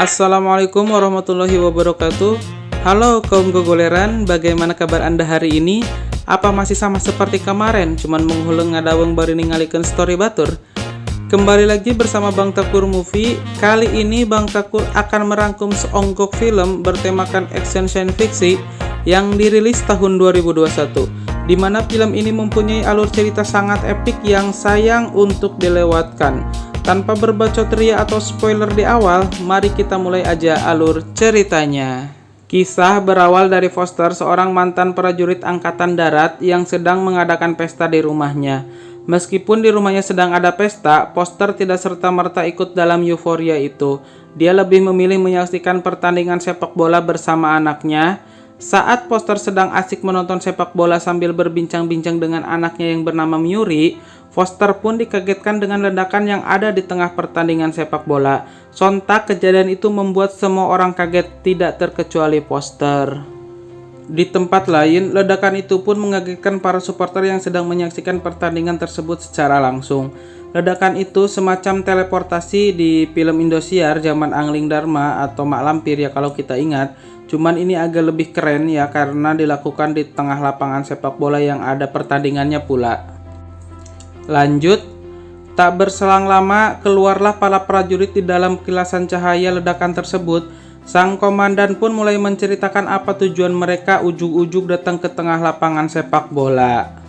Assalamualaikum warahmatullahi wabarakatuh. Halo kaum gogoleran, bagaimana kabar anda hari ini? Apa masih sama seperti kemarin, cuman menghuleng ngadaweng bari ningalikeun story batur? Kembali lagi bersama Bang Takur Movie. Kali ini Bang Takur akan merangkum seonggok film bertemakan action science fiction yang dirilis tahun 2021, di mana film ini mempunyai alur cerita sangat epik yang sayang untuk dilewatkan. Tanpa berbacot ria atau spoiler di awal, mari kita mulai aja alur ceritanya. Kisah berawal dari Foster, seorang mantan prajurit angkatan darat yang sedang mengadakan pesta di rumahnya. Meskipun di rumahnya sedang ada pesta, Foster tidak serta-merta ikut dalam euforia itu. Dia lebih memilih menyaksikan pertandingan sepak bola bersama anaknya. Saat Foster sedang asik menonton sepak bola sambil berbincang-bincang dengan anaknya yang bernama Myuri, Foster pun dikagetkan dengan ledakan yang ada di tengah pertandingan sepak bola. Sontak kejadian itu membuat semua orang kaget, tidak terkecuali Foster. Di tempat lain, ledakan itu pun mengagetkan para supporter yang sedang menyaksikan pertandingan tersebut secara langsung. Ledakan itu semacam teleportasi di film Indosiar zaman Angling Dharma atau Mak Lampir ya kalau kita ingat. Cuman ini agak lebih keren ya karena dilakukan di tengah lapangan sepak bola yang ada pertandingannya pula. Lanjut, tak berselang lama keluarlah para prajurit di dalam kilasan cahaya ledakan tersebut. Sang komandan pun mulai menceritakan apa tujuan mereka ujug-ujug datang ke tengah lapangan sepak bola.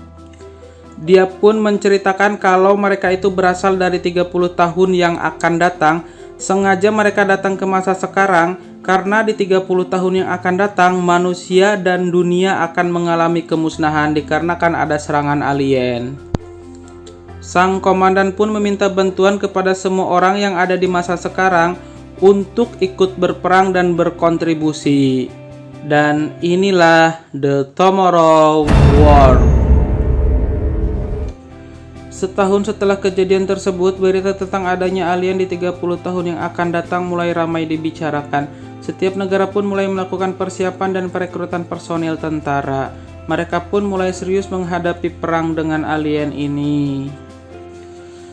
Dia pun menceritakan kalau mereka itu berasal dari 30 tahun yang akan datang. Sengaja mereka datang ke masa sekarang karena di 30 tahun yang akan datang manusia dan dunia akan mengalami kemusnahan dikarenakan ada serangan alien. Sang komandan pun meminta bantuan kepada semua orang yang ada di masa sekarang untuk ikut berperang dan berkontribusi. Dan inilah The Tomorrow War. Setahun setelah kejadian tersebut, berita tentang adanya alien di 30 tahun yang akan datang mulai ramai dibicarakan. Setiap negara pun mulai melakukan persiapan dan perekrutan personil tentara. Mereka pun mulai serius menghadapi perang dengan alien ini.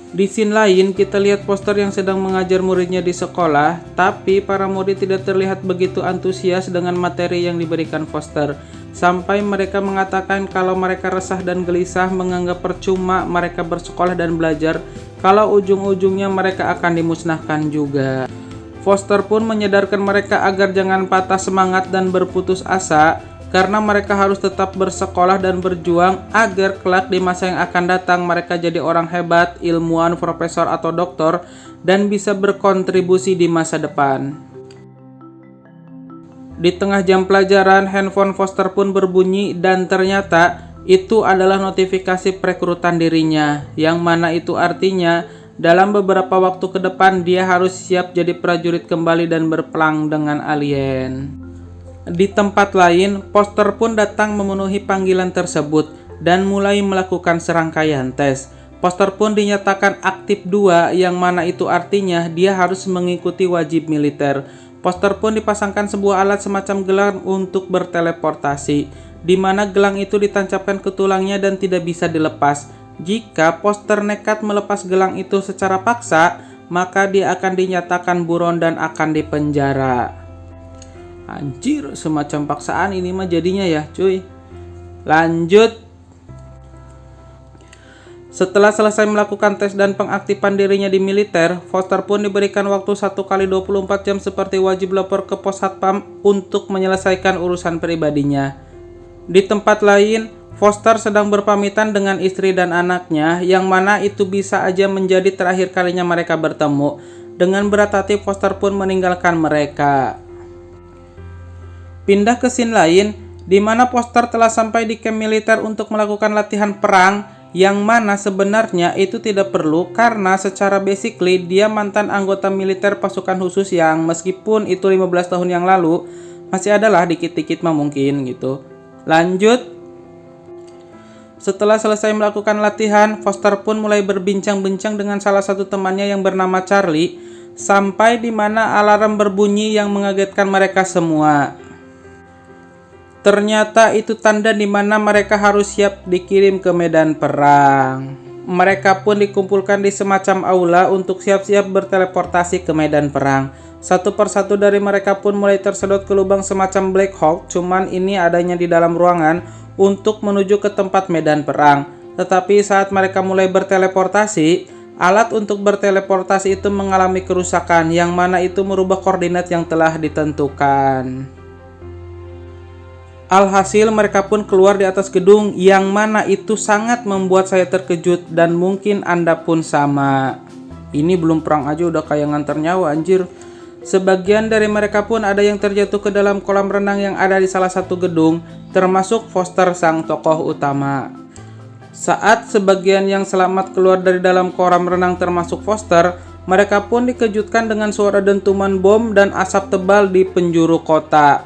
Di scene lain, kita lihat Foster yang sedang mengajar muridnya di sekolah, tapi para murid tidak terlihat begitu antusias dengan materi yang diberikan Foster. Sampai mereka mengatakan kalau mereka resah dan gelisah, menganggap percuma mereka bersekolah dan belajar, kalau ujung-ujungnya mereka akan dimusnahkan juga. Foster pun menyadarkan mereka agar jangan patah semangat dan berputus asa, karena mereka harus tetap bersekolah dan berjuang agar kelak di masa yang akan datang mereka jadi orang hebat, ilmuwan, profesor atau doktor, dan bisa berkontribusi di masa depan. Di tengah jam pelajaran, handphone Foster pun berbunyi dan ternyata itu adalah notifikasi perekrutan dirinya, yang mana itu artinya dalam beberapa waktu ke depan dia harus siap jadi prajurit kembali dan berperang dengan alien. Di tempat lain, Foster pun datang memenuhi panggilan tersebut dan mulai melakukan serangkaian tes. Foster pun dinyatakan aktif 2, yang mana itu artinya dia harus mengikuti wajib militer. Foster pun dipasangkan sebuah alat semacam gelang untuk berteleportasi, di mana gelang itu ditancapkan ke tulangnya dan tidak bisa dilepas. Jika Foster nekat melepas gelang itu secara paksa, maka dia akan dinyatakan buron dan akan dipenjara. Anjir, semacam paksaan ini mah jadinya ya cuy. Lanjut. Setelah selesai melakukan tes dan pengaktifan dirinya di militer, Foster pun diberikan waktu 1 kali 24 jam seperti wajib lapor ke pos satpam untuk menyelesaikan urusan pribadinya. Di tempat lain, Foster sedang berpamitan dengan istri dan anaknya, yang mana itu bisa aja menjadi terakhir kalinya mereka bertemu. Dengan berat hati, Foster pun meninggalkan mereka. Pindah ke scene lain, di mana Foster telah sampai di camp militer untuk melakukan latihan perang, yang mana sebenarnya itu tidak perlu karena secara basically dia mantan anggota militer pasukan khusus yang meskipun itu 15 tahun yang lalu, masih adalah dikit-dikit mah mungkin gitu. Lanjut. Setelah selesai melakukan latihan, Foster pun mulai berbincang-bincang dengan salah satu temannya yang bernama Charlie, sampai di mana alarm berbunyi yang mengagetkan mereka semua. Ternyata itu tanda di mana mereka harus siap dikirim ke medan perang. Mereka pun dikumpulkan di semacam aula untuk siap-siap berteleportasi ke medan perang. Satu persatu dari mereka pun mulai tersedot ke lubang semacam black hole, cuman ini adanya di dalam ruangan untuk menuju ke tempat medan perang. Tetapi saat mereka mulai berteleportasi, alat untuk berteleportasi itu mengalami kerusakan, yang mana itu merubah koordinat yang telah ditentukan. Alhasil mereka pun keluar di atas gedung, yang mana itu sangat membuat saya terkejut dan mungkin Anda pun sama. Ini belum perang aja udah kayak nganter nyawa anjir. Sebagian dari mereka pun ada yang terjatuh ke dalam kolam renang yang ada di salah satu gedung, termasuk Foster sang tokoh utama. Saat sebagian yang selamat keluar dari dalam kolam renang termasuk Foster, mereka pun dikejutkan dengan suara dentuman bom dan asap tebal di penjuru kota.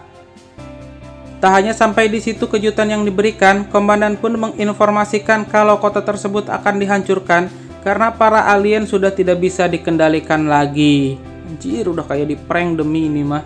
Tak hanya sampai di situ kejutan yang diberikan, komandan pun menginformasikan kalau kota tersebut akan dihancurkan karena para alien sudah tidak bisa dikendalikan lagi. Anjir, udah kayak di prank demi ini mah.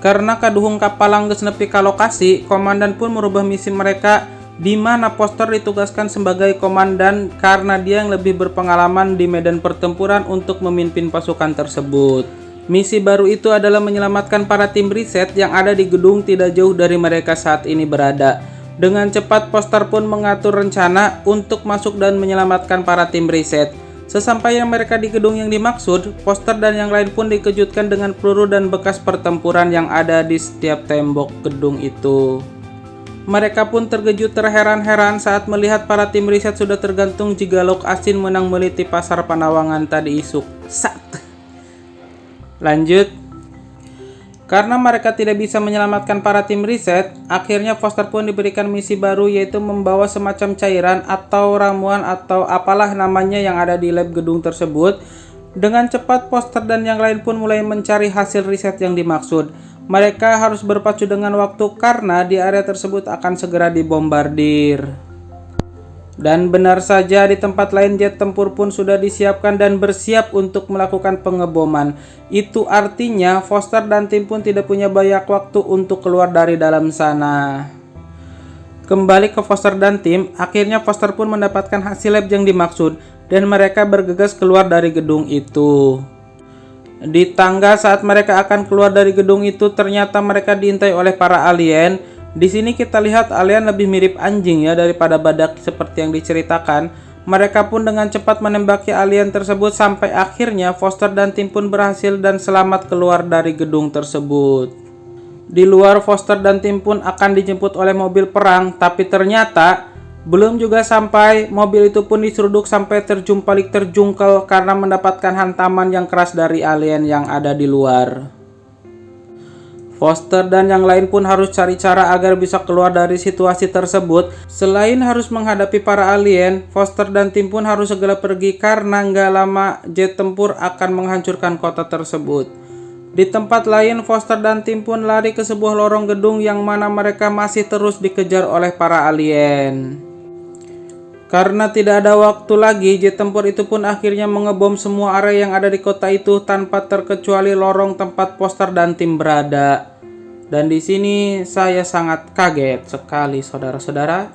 Karena kaduhung kapal geus nepi ka lokasi, komandan pun merubah misi mereka, di mana Foster ditugaskan sebagai komandan karena dia yang lebih berpengalaman di medan pertempuran untuk memimpin pasukan tersebut. Misi baru itu adalah menyelamatkan para tim riset yang ada di gedung tidak jauh dari mereka saat ini berada. Dengan cepat Foster pun mengatur rencana untuk masuk dan menyelamatkan para tim riset. Sesampainya mereka di gedung yang dimaksud, Foster dan yang lain pun dikejutkan dengan peluru dan bekas pertempuran yang ada di setiap tembok gedung itu. Mereka pun terkejut terheran-heran saat melihat para tim riset sudah tergantung jika Lok Asin menang meliti pasar Panawangan tadi isuk. Lanjut. Karena mereka tidak bisa menyelamatkan para tim riset, akhirnya Foster pun diberikan misi baru, yaitu membawa semacam cairan atau ramuan atau apalah namanya yang ada di lab gedung tersebut. Dengan cepat Foster dan yang lain pun mulai mencari hasil riset yang dimaksud. Mereka harus berpacu dengan waktu karena di area tersebut akan segera dibombardir. Dan benar saja, di tempat lain jet tempur pun sudah disiapkan dan bersiap untuk melakukan pengeboman. Itu artinya Foster dan tim pun tidak punya banyak waktu untuk keluar dari dalam sana. Kembali ke Foster dan tim, akhirnya Foster pun mendapatkan hasil lab yang dimaksud dan mereka bergegas keluar dari gedung itu. Di tangga saat mereka akan keluar dari gedung itu, ternyata mereka diintai oleh para alien. Di sini kita lihat alien lebih mirip anjing ya daripada badak seperti yang diceritakan. Mereka pun dengan cepat menembaki alien tersebut sampai akhirnya Foster dan tim pun berhasil dan selamat keluar dari gedung tersebut. Di luar, Foster dan tim pun akan dijemput oleh mobil perang, tapi ternyata belum juga sampai, mobil itu pun diseruduk sampai terjumpalik terjungkel karena mendapatkan hantaman yang keras dari alien yang ada di luar. Foster dan yang lain pun harus cari cara agar bisa keluar dari situasi tersebut. Selain harus menghadapi para alien, Foster dan tim pun harus segera pergi karena nggak lama jet tempur akan menghancurkan kota tersebut. Di tempat lain, Foster dan tim pun lari ke sebuah lorong gedung yang mana mereka masih terus dikejar oleh para alien. Karena tidak ada waktu lagi, jet tempur itu pun akhirnya mengebom semua area yang ada di kota itu tanpa terkecuali lorong tempat Foster dan tim berada. Dan di sini saya sangat kaget sekali, saudara-saudara.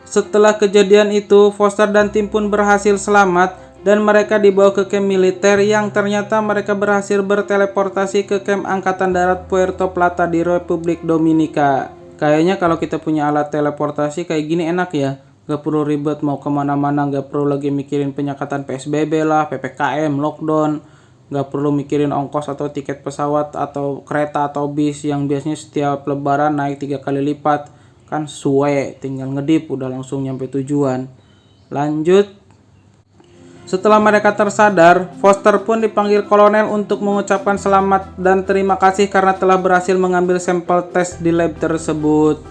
Setelah kejadian itu, Foster dan tim pun berhasil selamat dan mereka dibawa ke camp militer yang ternyata mereka berhasil berteleportasi ke camp Angkatan Darat Puerto Plata di Republik Dominika. Kayaknya kalau kita punya alat teleportasi kayak gini enak ya. Gak perlu ribet mau kemana-mana, gak perlu lagi mikirin penyekatan PSBB lah, PPKM, lockdown. Gak perlu mikirin ongkos atau tiket pesawat atau kereta atau bis yang biasanya setiap lebaran naik 3 kali lipat. Kan suwe, tinggal ngedip udah langsung nyampe tujuan. Lanjut. Setelah mereka tersadar, Foster pun dipanggil kolonel untuk mengucapkan selamat dan terima kasih karena telah berhasil mengambil sampel tes di lab tersebut.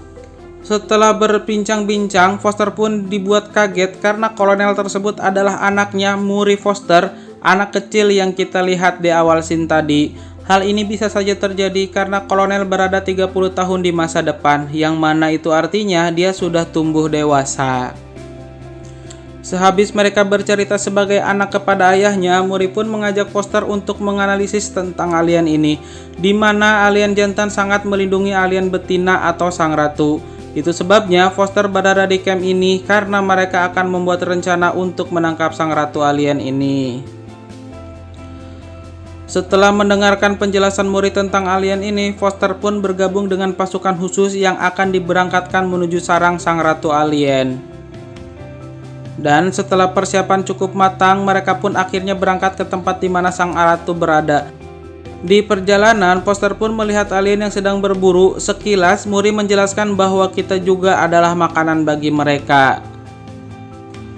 Setelah berbincang-bincang, Foster pun dibuat kaget karena kolonel tersebut adalah anaknya, Murray Foster, anak kecil yang kita lihat di awal scene tadi. Hal ini bisa saja terjadi karena kolonel berada 30 tahun di masa depan, yang mana itu artinya dia sudah tumbuh dewasa. Sehabis mereka bercerita sebagai anak kepada ayahnya, Murray pun mengajak Foster untuk menganalisis tentang alien ini, di mana alien jantan sangat melindungi alien betina atau sang ratu. Itu sebabnya Foster berada di camp ini karena mereka akan membuat rencana untuk menangkap sang ratu alien ini. Setelah mendengarkan penjelasan Mori tentang alien ini, Foster pun bergabung dengan pasukan khusus yang akan diberangkatkan menuju sarang sang ratu alien. Dan setelah persiapan cukup matang, mereka pun akhirnya berangkat ke tempat di mana sang ratu berada. Di perjalanan, Foster pun melihat alien yang sedang berburu. Sekilas, Mori menjelaskan bahwa kita juga adalah makanan bagi mereka.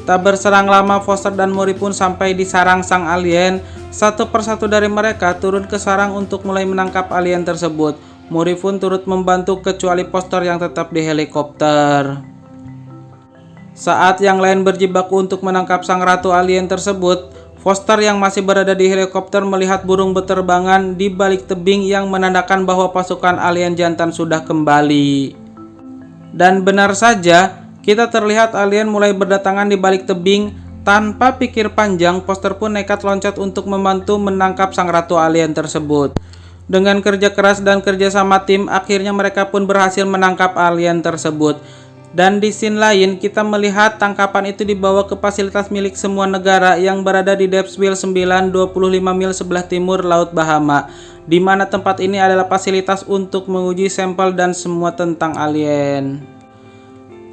Tak berserang lama, Foster dan Mori pun sampai di sarang sang alien. Satu persatu dari mereka turun ke sarang untuk mulai menangkap alien tersebut. Mori pun turut membantu kecuali Foster yang tetap di helikopter. Saat yang lain berjibaku untuk menangkap sang ratu alien tersebut, Foster yang masih berada di helikopter melihat burung beterbangan di balik tebing yang menandakan bahwa pasukan alien jantan sudah kembali. Dan benar saja, kita terlihat alien mulai berdatangan di balik tebing. Tanpa pikir panjang, Foster pun nekat loncat untuk membantu menangkap sang ratu alien tersebut. Dengan kerja keras dan kerjasama tim, akhirnya mereka pun berhasil menangkap alien tersebut. Dan di scene lain, kita melihat tangkapan itu dibawa ke fasilitas milik semua negara yang berada di Depthsville 9, 25 mil sebelah timur Laut Bahama, di mana tempat ini adalah fasilitas untuk menguji sampel dan semua tentang alien.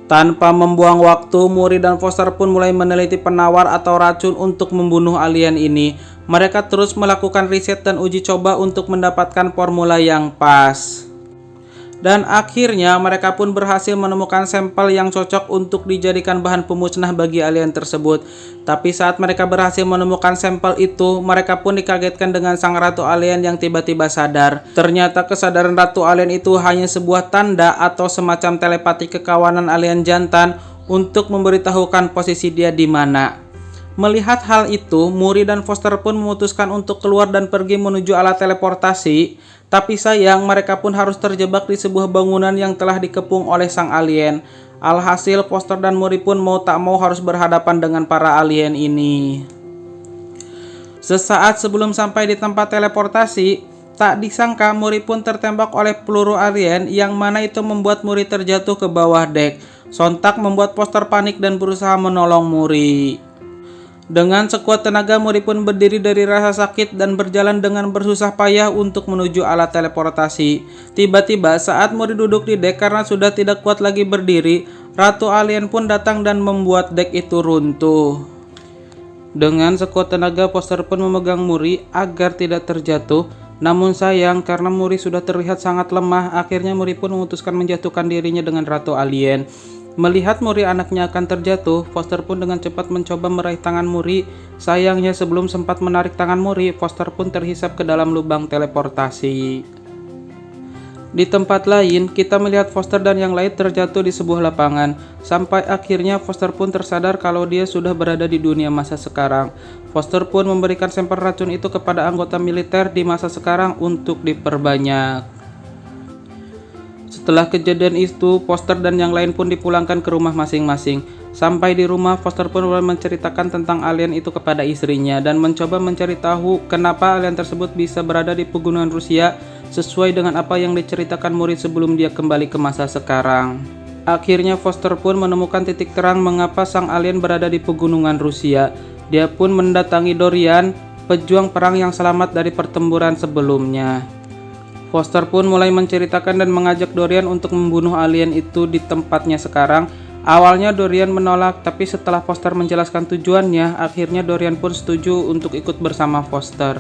Tanpa membuang waktu, Mori dan Foster pun mulai meneliti penawar atau racun untuk membunuh alien ini. Mereka terus melakukan riset dan uji coba untuk mendapatkan formula yang pas. Dan akhirnya mereka pun berhasil menemukan sampel yang cocok untuk dijadikan bahan pemusnah bagi alien tersebut. Tapi saat mereka berhasil menemukan sampel itu, mereka pun dikagetkan dengan sang ratu alien yang tiba-tiba sadar. Ternyata kesadaran ratu alien itu hanya sebuah tanda atau semacam telepati kekawanan alien jantan untuk memberitahukan posisi dia di mana. Melihat hal itu, Mori dan Foster pun memutuskan untuk keluar dan pergi menuju alat teleportasi. Tapi sayang, mereka pun harus terjebak di sebuah bangunan yang telah dikepung oleh sang alien. Alhasil, Foster dan Mori pun mau tak mau harus berhadapan dengan para alien ini. Sesaat sebelum sampai di tempat teleportasi, tak disangka Mori pun tertembak oleh peluru alien yang mana itu membuat Mori terjatuh ke bawah dek. Sontak membuat Foster panik dan berusaha menolong Mori. Dengan sekuat tenaga, Mori pun berdiri dari rasa sakit dan berjalan dengan bersusah payah untuk menuju alat teleportasi. Tiba-tiba saat Mori duduk di dek karena sudah tidak kuat lagi berdiri, ratu alien pun datang dan membuat dek itu runtuh. Dengan sekuat tenaga, Foster pun memegang Mori agar tidak terjatuh. Namun sayang, karena Mori sudah terlihat sangat lemah, akhirnya Mori pun memutuskan menjatuhkan dirinya dengan ratu alien. Melihat Mori anaknya akan terjatuh, Foster pun dengan cepat mencoba meraih tangan Mori. Sayangnya sebelum sempat menarik tangan Mori, Foster pun terhisap ke dalam lubang teleportasi. Di tempat lain, kita melihat Foster dan yang lain terjatuh di sebuah lapangan. Sampai akhirnya Foster pun tersadar kalau dia sudah berada di dunia masa sekarang. Foster pun memberikan sampel racun itu kepada anggota militer di masa sekarang untuk diperbanyak. Setelah kejadian itu, Foster dan yang lain pun dipulangkan ke rumah masing-masing. Sampai di rumah, Foster pun mulai menceritakan tentang alien itu kepada istrinya dan mencoba mencari tahu kenapa alien tersebut bisa berada di pegunungan Rusia sesuai dengan apa yang diceritakan Mori sebelum dia kembali ke masa sekarang. Akhirnya Foster pun menemukan titik terang mengapa sang alien berada di pegunungan Rusia. Dia pun mendatangi Dorian, pejuang perang yang selamat dari pertempuran sebelumnya. Foster pun mulai menceritakan dan mengajak Dorian untuk membunuh alien itu di tempatnya sekarang. Awalnya Dorian menolak, tapi setelah Foster menjelaskan tujuannya, akhirnya Dorian pun setuju untuk ikut bersama Foster.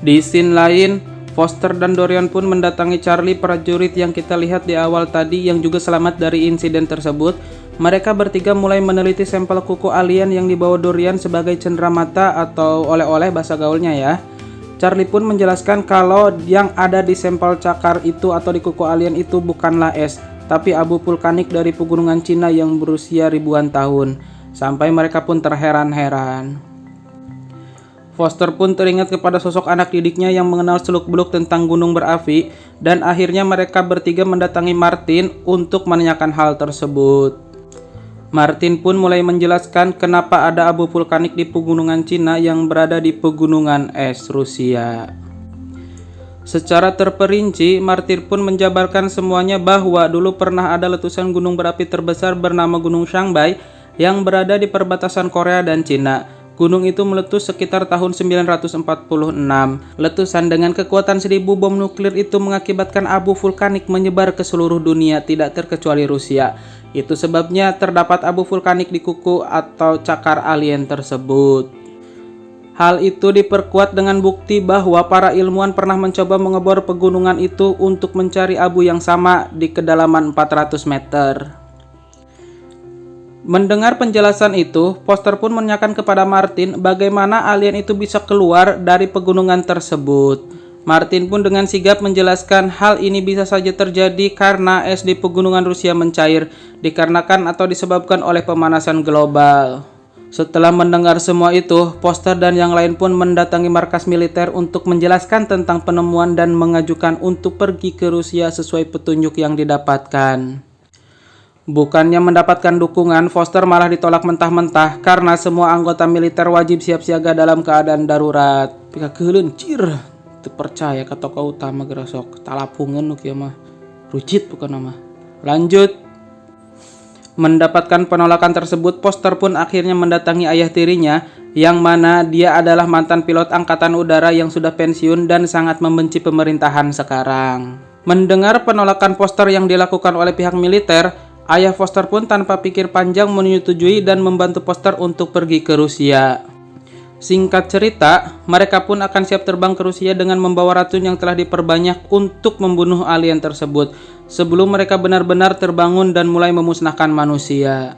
Di scene lain, Foster dan Dorian pun mendatangi Charlie, prajurit yang kita lihat di awal tadi yang juga selamat dari insiden tersebut. Mereka bertiga mulai meneliti sampel kuku alien yang dibawa Dorian sebagai cenderamata atau oleh-oleh bahasa gaulnya ya. Charlie pun menjelaskan kalau yang ada di sampel cakar itu atau di kuku alien itu bukanlah es, tapi abu vulkanik dari pegunungan Cina yang berusia ribuan tahun. Sampai mereka pun terheran-heran. Foster pun teringat kepada sosok anak didiknya yang mengenal seluk-beluk tentang gunung berapi, dan akhirnya mereka bertiga mendatangi Martin untuk menanyakan hal tersebut. Martin pun mulai menjelaskan kenapa ada abu vulkanik di pegunungan Cina yang berada di pegunungan es Rusia. Secara terperinci, Martin pun menjabarkan semuanya bahwa dulu pernah ada letusan gunung berapi terbesar bernama Gunung Shanghai yang berada di perbatasan Korea dan Cina. Gunung itu meletus sekitar tahun 946. Letusan dengan kekuatan 1000 bom nuklir itu mengakibatkan abu vulkanik menyebar ke seluruh dunia, tidak terkecuali Rusia. Itu sebabnya terdapat abu vulkanik di kuku atau cakar alien tersebut. Hal itu diperkuat dengan bukti bahwa para ilmuwan pernah mencoba mengebor pegunungan itu untuk mencari abu yang sama di kedalaman 400 meter. Mendengar penjelasan itu, Foster pun menanyakan kepada Martin bagaimana alien itu bisa keluar dari pegunungan tersebut. Martin pun dengan sigap menjelaskan hal ini bisa saja terjadi karena es di pegunungan Rusia mencair, dikarenakan atau disebabkan oleh pemanasan global. Setelah mendengar semua itu, Foster dan yang lain pun mendatangi markas militer untuk menjelaskan tentang penemuan dan mengajukan untuk pergi ke Rusia sesuai petunjuk yang didapatkan. Bukannya mendapatkan dukungan, Foster malah ditolak mentah-mentah karena semua anggota militer wajib siap siaga dalam keadaan darurat. Pika kelencir, terpercaya kata tokoh utama gerasok, talapungan nu kieu mah. Rucit bukan nama. Lanjut. Mendapatkan penolakan tersebut, Foster pun akhirnya mendatangi ayah tirinya, yang mana dia adalah mantan pilot angkatan udara yang sudah pensiun dan sangat membenci pemerintahan sekarang. Mendengar penolakan Foster yang dilakukan oleh pihak militer, ayah Foster pun tanpa pikir panjang menyetujui dan membantu Foster untuk pergi ke Rusia. Singkat cerita, mereka pun akan siap terbang ke Rusia dengan membawa racun yang telah diperbanyak untuk membunuh alien tersebut, sebelum mereka benar-benar terbangun dan mulai memusnahkan manusia.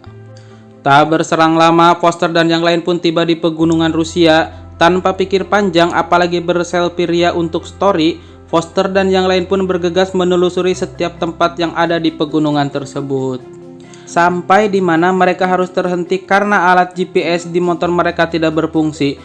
Tak berserang lama, Foster dan yang lain pun tiba di pegunungan Rusia. Tanpa pikir panjang apalagi berselfie ria untuk story, Foster dan yang lain pun bergegas menelusuri setiap tempat yang ada di pegunungan tersebut. Sampai di mana mereka harus terhenti karena alat GPS di motor mereka tidak berfungsi.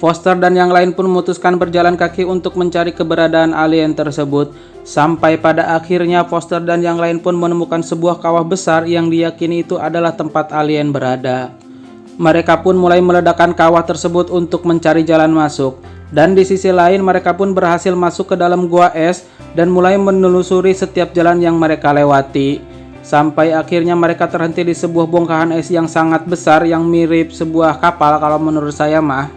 Foster dan yang lain pun memutuskan berjalan kaki untuk mencari keberadaan alien tersebut. Sampai pada akhirnya Foster dan yang lain pun menemukan sebuah kawah besar yang diyakini itu adalah tempat alien berada. Mereka pun mulai meledakkan kawah tersebut untuk mencari jalan masuk. Dan di sisi lain mereka pun berhasil masuk ke dalam gua es dan mulai menelusuri setiap jalan yang mereka lewati. Sampai akhirnya mereka terhenti di sebuah bongkahan es yang sangat besar yang mirip sebuah kapal kalau menurut saya mah.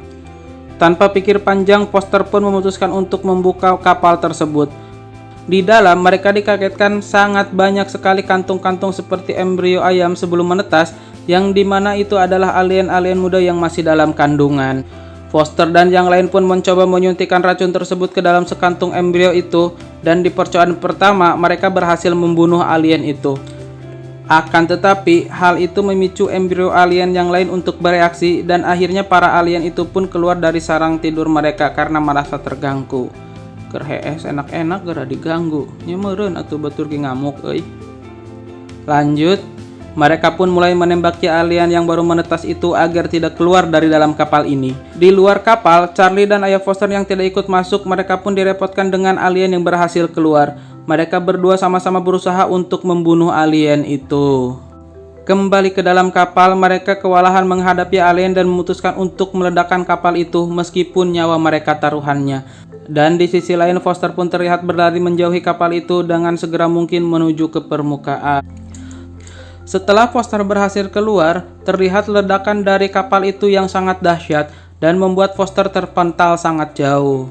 Tanpa pikir panjang, Foster pun memutuskan untuk membuka kapal tersebut. Di dalam mereka dikagetkan sangat banyak sekali kantung-kantung seperti embrio ayam sebelum menetas, yang dimana itu adalah alien-alien muda yang masih dalam kandungan. Foster dan yang lain pun mencoba menyuntikkan racun tersebut ke dalam sekantung embrio itu, dan di percobaan pertama mereka berhasil membunuh alien itu. Akan tetapi, hal itu memicu embrio alien yang lain untuk bereaksi dan akhirnya para alien itu pun keluar dari sarang tidur mereka karena merasa terganggu. Kerhees enak-enak gara diganggu, nyemeureun atuh batur ge ngamuk euy. Lanjut, mereka pun mulai menembaki alien yang baru menetas itu agar tidak keluar dari dalam kapal ini. Di luar kapal, Charlie dan ayah Foster yang tidak ikut masuk, mereka pun direpotkan dengan alien yang berhasil keluar. Mereka berdua sama-sama berusaha untuk membunuh alien itu. Kembali ke dalam kapal, mereka kewalahan menghadapi alien dan memutuskan untuk meledakkan kapal itu meskipun nyawa mereka taruhannya. Dan di sisi lain, Foster pun terlihat berlari menjauhi kapal itu dengan segera mungkin menuju ke permukaan. Setelah Foster berhasil keluar, terlihat ledakan dari kapal itu yang sangat dahsyat dan membuat Foster terpental sangat jauh.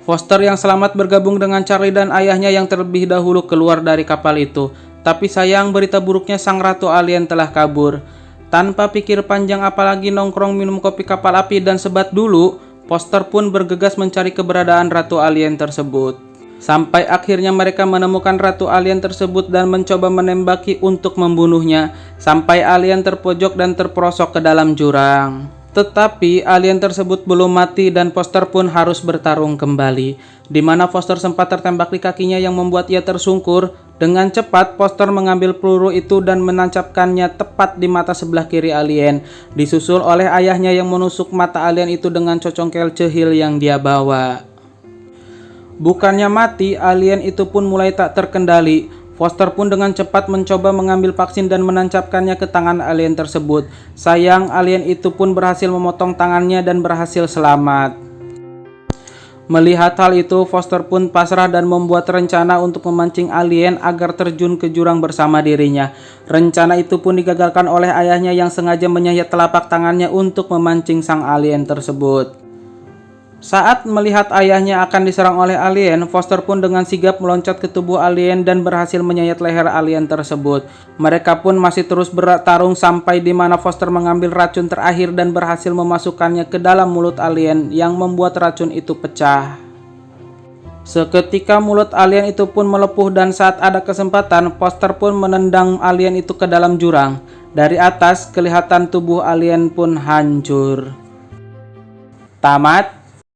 Foster yang selamat bergabung dengan Charlie dan ayahnya yang terlebih dahulu keluar dari kapal itu. Tapi sayang, berita buruknya sang ratu alien telah kabur. Tanpa pikir panjang apalagi nongkrong minum kopi kapal api dan sebat dulu, Foster pun bergegas mencari keberadaan ratu alien tersebut. Sampai akhirnya mereka menemukan ratu alien tersebut dan mencoba menembaki untuk membunuhnya, sampai alien terpojok dan terperosok ke dalam jurang. Tetapi alien tersebut belum mati dan Foster pun harus bertarung kembali, di mana Foster sempat tertembak di kakinya yang membuat ia tersungkur. Dengan cepat Foster mengambil peluru itu dan menancapkannya tepat di mata sebelah kiri alien, disusul oleh ayahnya yang menusuk mata alien itu dengan cocongkel cehil yang dia bawa. Bukannya mati, alien itu pun mulai tak terkendali. Foster pun dengan cepat mencoba mengambil vaksin dan menancapkannya ke tangan alien tersebut. Sayang, alien itu pun berhasil memotong tangannya dan berhasil selamat. Melihat hal itu, Foster pun pasrah dan membuat rencana untuk memancing alien agar terjun ke jurang bersama dirinya. Rencana itu pun digagalkan oleh ayahnya yang sengaja menyayat telapak tangannya untuk memancing sang alien tersebut. Saat melihat ayahnya akan diserang oleh alien, Foster pun dengan sigap meloncat ke tubuh alien dan berhasil menyayat leher alien tersebut. Mereka pun masih terus bertarung sampai di mana Foster mengambil racun terakhir dan berhasil memasukkannya ke dalam mulut alien yang membuat racun itu pecah. Seketika mulut alien itu pun melepuh dan saat ada kesempatan, Foster pun menendang alien itu ke dalam jurang. Dari atas kelihatan tubuh alien pun hancur. Tamat.